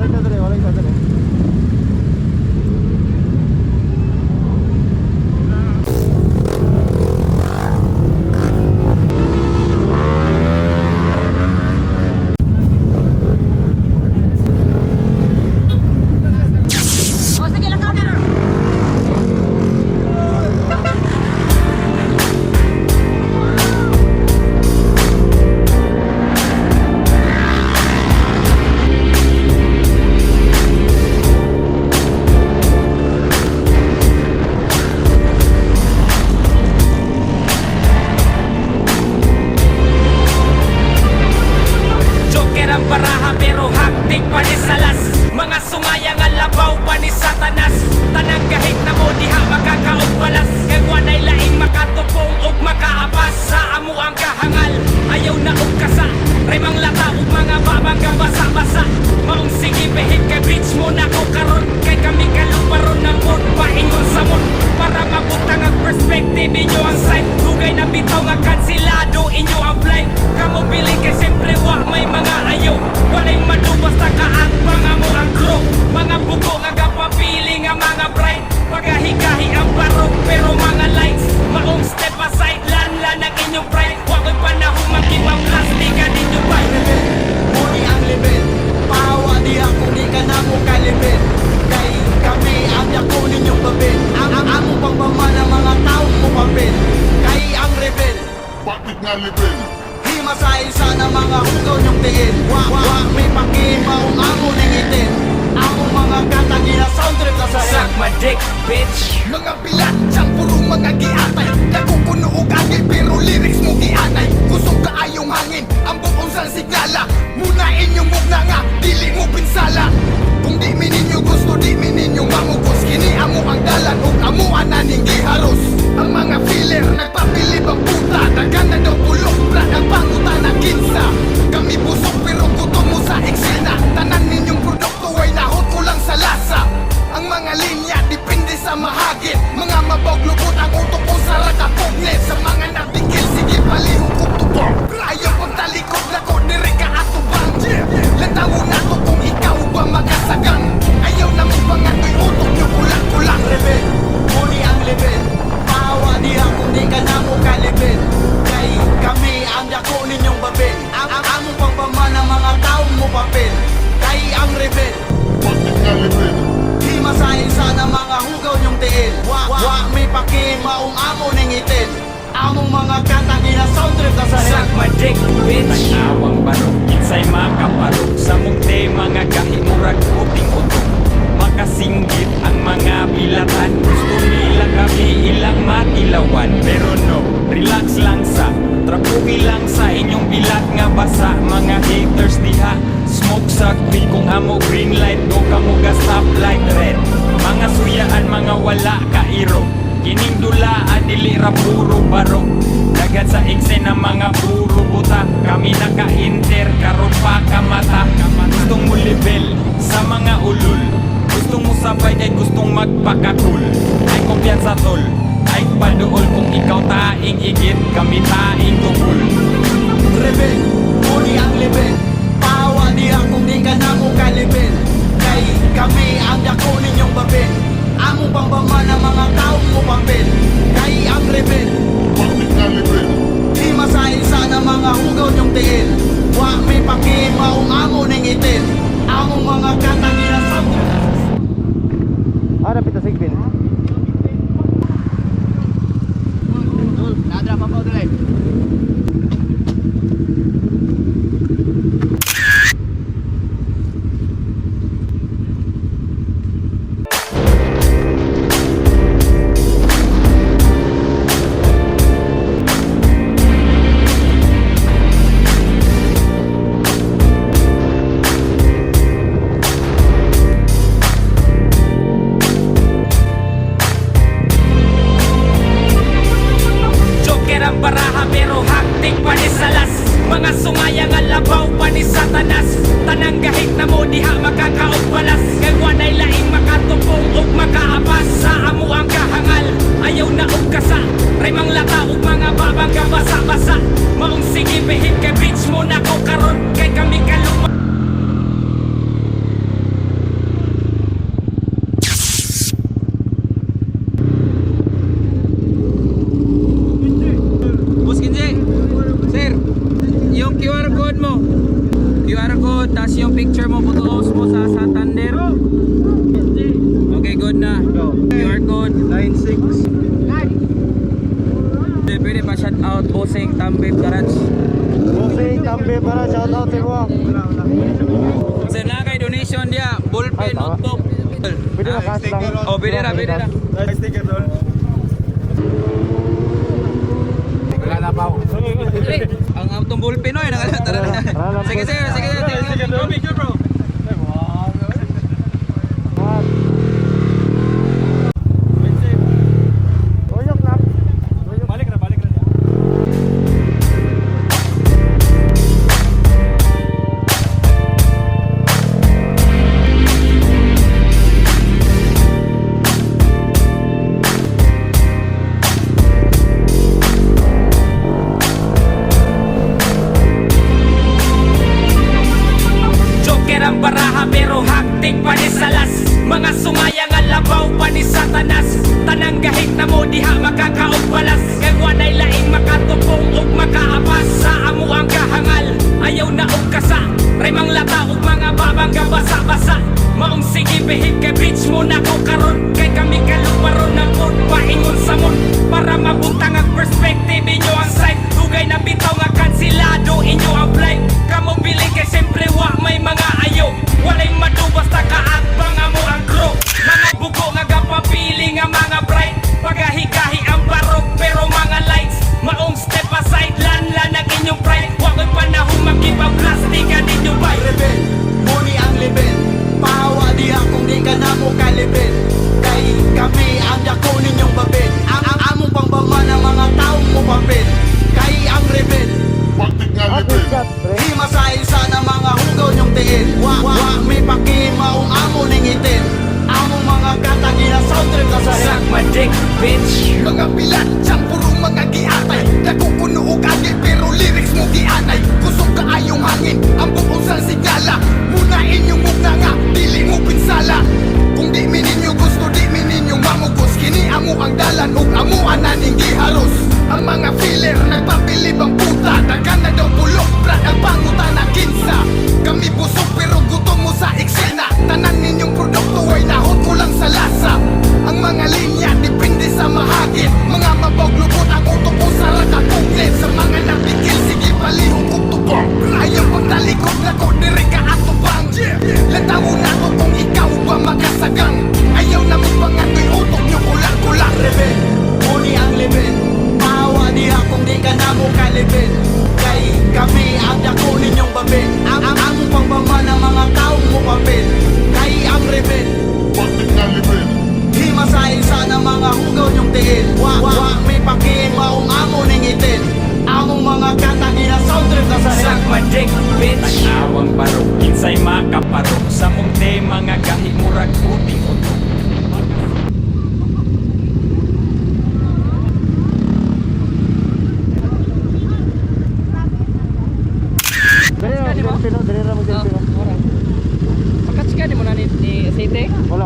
Balik na dali, balik na dali. Baraha pero haktik pa ni salas. Mga sungaya nga labaw pa ni satanas. Tanang kahit na mo diha makakaog balas. Kay wanay laing makatupong ug makaapas. Sa amo ang kahangal, ayaw na og kasa. Remang lata ug mga babang kang basa-basa. Maong sige behit kay bitch mo na ko karon. Kay kami kaluparon ng mood paingon sa mood. Para mabutang ang perspective inyo ang side. Dugay na bitaw nga kansilado inyo ang flight. Kamo piling kay siyempre wa may mga ayaw. Walay madubas na kaatbang amo ang crew. Mga buko nga gapapili nga mga bright. Pagahigahi ang barok pero mga lights. Maong step aside lanlan ang inyong pride. Wako'y panahong magkibang plastic ka ninyo ba? Muni ang level, pahawa diha kung di ka na mo kalibin. Kay kami ang yako ninyong babin. Ang amo pang pamana mga taong mo papel. Kay ang rebel, Bakit nga level? himasay sana mga hugaw niyong tiin. Wa may pakimaong amo ningitin. Among mga katagi na sound trip na sa Suck my dick, bitch. mga bilat, siyang puro mga giatay. Nakukuno og agil pero lyrics mo gianay. Kusog kaayong hangin, ang buong sang signala. Muna inyong mugna nga, dili mo pinsala. Kung di mi ninyo gusto, di mi ninyo mamugos. Kini amo ang dalan ug amo ananing giharos. Ang mga filler nagpapilib ang puta. Dagan na daw pulok, brad ang panguta na kinsa. Kami busog pero gutom mo sa eksena. Tanan ninyong produkto ay nahot ko lang sa lasa. Ang mga linya depende sa mahagit. Mga mabaglubot ang utok ko sa rakapugnet. Sa mga nabigil, sige palihog kong tubong. Ayaw kong talikod na ko, dire ka atubang. Latawo na ko kung ikaw ba makasagang. Ayaw na mong pangato'y utok nyo kulang-kulang. Rebel, muni ang level. Pahawa diha kung di ka na mo kalibin. Kay kami ang dako ninyong babin. Ang among pang pamana mga taong mo papel. Kay ang rebel, Bakit nga level? himasahin sana mga hugaw niyong tiin. Wa may pakimaong amo ningitin. Among mga katagi na sound trip na sa Suck my dick, bitch. Tag-awang barok, kinsay makaparok. Sa mugte mga kahimurag uting-utok. Makasinggit ang mga bilatan. Gusto nila kami ilang matilawan. Pero no, relax lang sa trapugi lang sa inyong bilat nga basa. Mga haters diha, smoke sa queen. Kung amo green light, go kamo ga stoplight red. Mga suyaan, mga wala kairo. Kining dulaan, dili ra puro barok. Dagat sa eksena mga puro buta. Kami naka-inter, karon pa kamata. Gustong mo level sa mga ulul. Gustong mo sabay kay gustong magpakakul. Ay kumpiyansa tol, ay paduol. Kung ikaw taing igit, kami taing tukul. rebel, muni ang level. Pahawa diha kung di ka na mo kalibin. Kay kami ang dako ninyong babin. Among pang pamana mga taong mo papel. Kay ang rebel, Bakit nga level? himasahin sana mga hugaw niyong tiin. Wa may pakimaong amo ningitin. Among mga katagi na sound trip. Ah, napit na sigbin. Nadra pa pa dali. Baraha pero haktik pa ni salas. Mga sungaya nga labaw pa ni satanas. Tanang gahit na mo diha makakaog balas. Kay wanay laing makatupong ug makaapas. Sa amo ang kahangal, ayaw na og kasa. Remang lata ug mga babang ka basa-basa. Maong sige behit kay bitch mo na ko karon. Kay kami kalupa. good. Tapos yung picture mo, photos mo sa Santander. Okay, good na. You are good. 96. Pwede pa shout out Bossing Tambib Garage. Bossing Tambe para shout out sa mo. Sa na kay donation dia, ballpen, Ay, tama. notebook. Pwede na cash lang. Oh, pwede na. Sticker doon. Wala na pa. Ang atong ballpen oy, tara na. Sige. Picture bro. Joker ang baraha pero haktik pa ni salas. Mga sungayang alabaw pa ni satanas. Tanang gahit na mo diha makakaog balas. Kay wanay laing makatupong ug makaapas. Sa amo ang kahangal, ayaw na og kasa. Remang lata ug mga babang gabasa-basa. Maong sige behave kay bitch mo na ko karon. Kay kami kaluparon ng mood paingon sa mood. Para mabutang ang perspective inyo ang side. Dugay na bitaw nga kansilado inyo ang flight. Kamo bili kay siyempre wa may mga ayaw. Walay madu basta kaatbang amo ang crew. Mga buko nga gapapili nga mga bright. Pagahi-gahi ang barok pero mga lights. Maong step aside lanlan ang inyong pride. Wa ko'y panahon magkipag-plastic ka ninyo bay. Rebel, muni ang level. Pahawa di akong di ka na mo kalibel. Kay kami ang dako ninyong babel. Ang among pangbama ng mga taong mo papel. Kay ang rebel, Bakit nga At level? shot, pre. di masahin sana mga hugaw niyong tiil. Wa may pakimaong amo ning itin. Among mga katagi na sound trip na sa Suck my dick, bitch. mga pilat, siyang purong mga giatay. Nakukuno og agit pero lyrics mo gianay. Kusog kaayong hangin, ang buong sa sigala. Munain yung mukna nga, dili mo pinsala. Kung di mi ninyo gusto, di mi ninyo mamugos. Kini amo ang dalan ug amo ananing giharos. Ang mga filler nagpabilib ang puta. Dagan na daw bulok, brad ang pangutan na kinsa. Kami busog pero gutom mo sa eksena. Tanan ninyong produkto ay nahon ko lang sa lasa. Ang mga linya depende sa mahagit. Mga mabaglubot ang utok ko sa rakakuglit. Sa mga napikil, sige palihong kutubong. Ayaw pagtalikod na ko, diri ka atubang. Latawo na ko kung ikaw ba makasagang. Ayaw na magpangato'y utok nyo kulang-kulang. Rebel, muni ang level. Pahawa di akong di ka na mo kalibel. Kay kami ang dako ninyong babel. Ang among pangbama ng mga taong mo papel. Kay ang rebel, Bakit nga level? di masahin sana mga hugaw niyong tiil. Wa may pakimaong amo ning itin. Among mga katagi na sound trip na sa Suck my dick, bitch. Tag-awang barok, kinsay makaparok. Sa mong mga gahi murag puting utok. Dali na mag-selfie, no? Dali na mag-selfie, no? Pakats ka, di mo na ni aceite? Wala.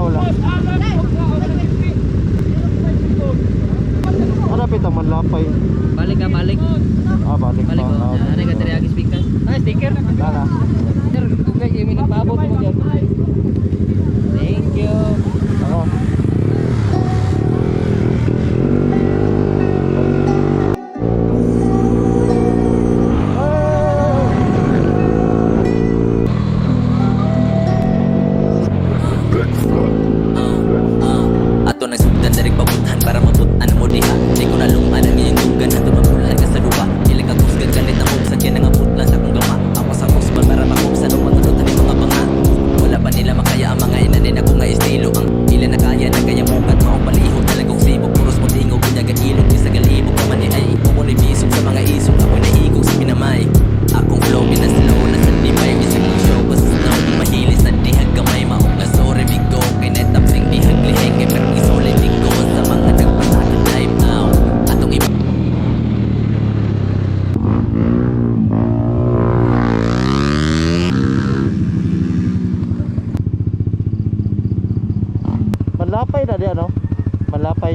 Ano pita man lapay? Balik. Balik pa. Ano ka teriyaki speaker? Sticker? Lala. Sir, kaya yung minapabot mo dyan. Thank you. Ako. Ato nagsugdan na rin pabutan para mabutan mo diha. Di ko na luman ang iyong dugan na tumabulan ka sa lupa. Ilang kakusgan galit ako sa kyan nga putlan sa kong gama. Awas man para makuksan o manunod ang mga banga. Wala pa nila makaya ang mga inanin ako nga estilo. Ang ilan na kaya na kaya mukat maong palihog talagong sibok. Puros mo tingog kunyaga ilog. Bisa galibog naman ni ay ikaw ni bisog sa mga isog. Ako nahigog sa pinamay. Akong flow pinaslow na sa limay. Isang show basta snow mahilis na dihag gamay. Maong nga sorry bigo kay netap sing dihag liheng. Kay practice ulit bigo sa mga nagpasakit live now. Atong iba Manlapay na di ano? Manlapay.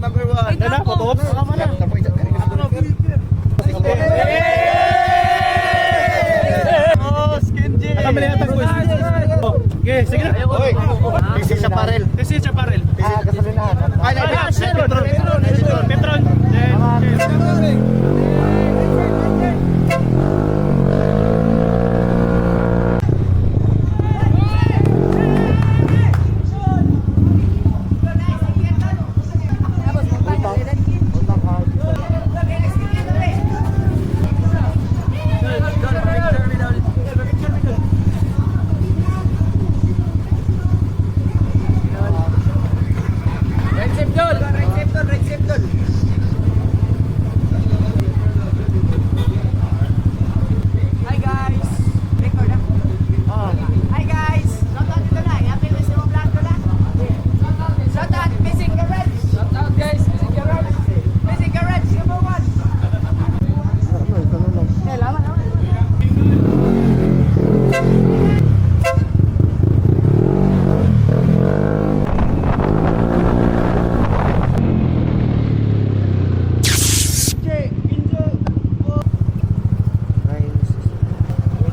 number 1. Ano na? Patuops? Kamali na tag boys. Okay, sige na. Oy, busy sa parel. This is Chaparral. Gasolinahan. Petron. Hi guys! Record na. Hi guys! Shoutout dito na. Happy Wisdom Vlog ko na. Shoutout Missing Garage! Shoutout guys! Missing Garage! Missing Garage! Number 1! Eh, laman.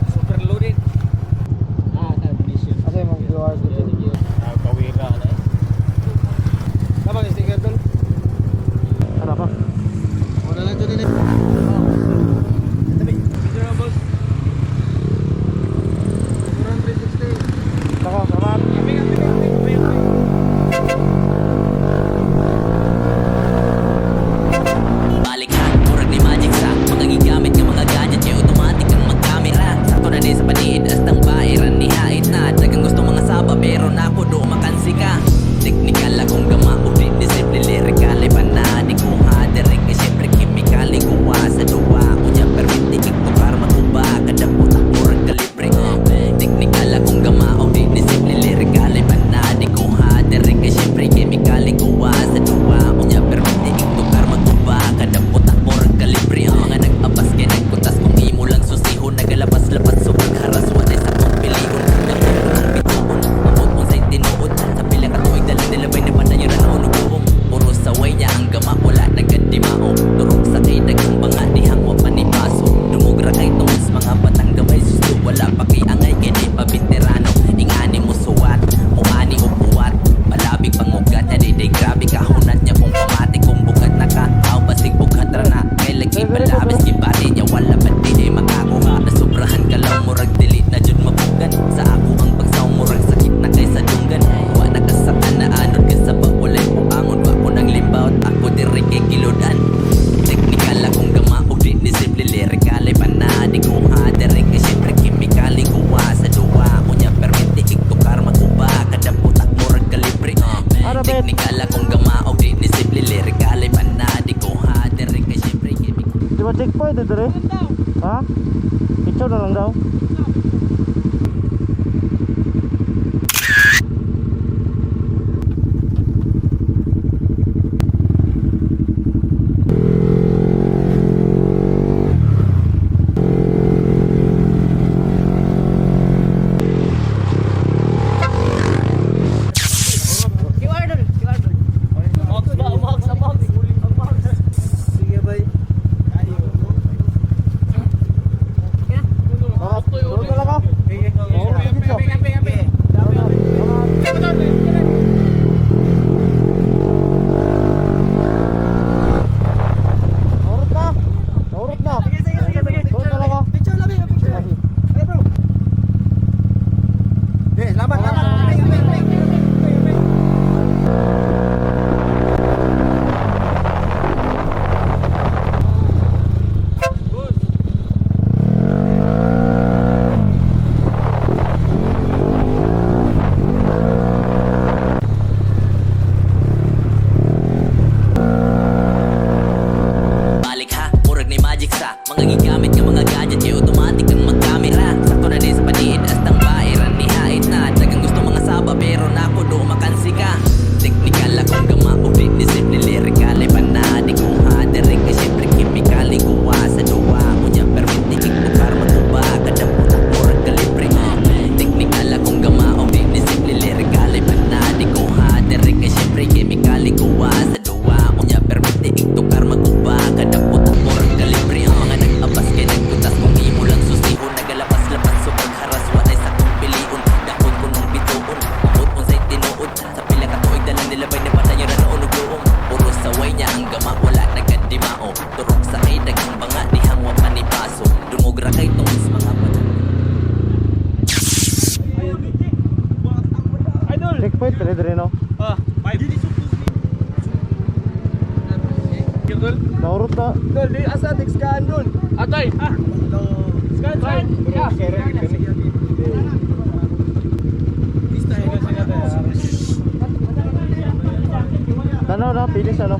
Super loaded. Asa yung mga viewers dito? Kawira na. Tama yung sticker doon? Ano pa? Wala lang dyan din. Ako, salamat. Balik ha, murag ni Magic sa mga gigamit ng mga gadget kay automatic ang magkamera. Sakto na din sa paniid astang bairan ni hait na dagang gusto mga saba pero nako do makansi ka. Technical akong gama o di discipline lyrical ay panadi kung haderek ay siyempre chemical ay kuwa sa duwa unya permit ikto karma kuba kada putak murag kalibre. Technical akong gama o di discipline lyrical ay panadi kung haderek ay siyempre chemical ay kuwa sa duwa unya permit ikto karma kuba kada putak murag kalibre. Ang mga nag-abas kay nagkutas kung imo lang susihon nagalabas-lapas so pagharas wala sa kong pilihon nagtutunong bituon amot mo sa'y tinuod sa pilang katuig dala-dalabay na panayon na unubuong puro saway niya ang gama wala nagkadimao turok sa kay dagang banga di hangwa panipaso dumugra kay tungos mga batang gamay susto wala pa kay angay kay di pa veterano ingani mo suwat o ani o buwat malabig pangugat na di grabe kahunat niya kung pamati kung bugat na ka aw basig bugat ra na kay lagi palabis gibati niya wala pa di makakuha nasubrahan ka lang murag dili na jud mabugan sa ako ang pagsaw murag sakit na kay sa dunggan wa nakasaka na anod ka sa paulay puangon wa ko nang limbaut ako diri kay kilodan technical akong gama og di discipline lyrical ay panadi kung hadere kay siyempre chemical ay kuwa sa duwa unya permit ikto karma kuba kada putak murag kalibre. Technical akong gama og di discipline lyrical ay panadi kung hadere kay siyempre chemical. Di ba checkpoint ito rin? Ha? Picture na lang daw. QR doon. QR doon. Sige bay. Tulog na lang ako. Oo, sige. akong gama wala nagkadimao. Turok sa kay dagang banga di hangwa pa ni paso. Dungog ra kay tungos mga Checkpoint pala dire no. Naurot na. Dol, di asa next kan dol. Atay. Scan. Ya. Tanaw na, pilis ano.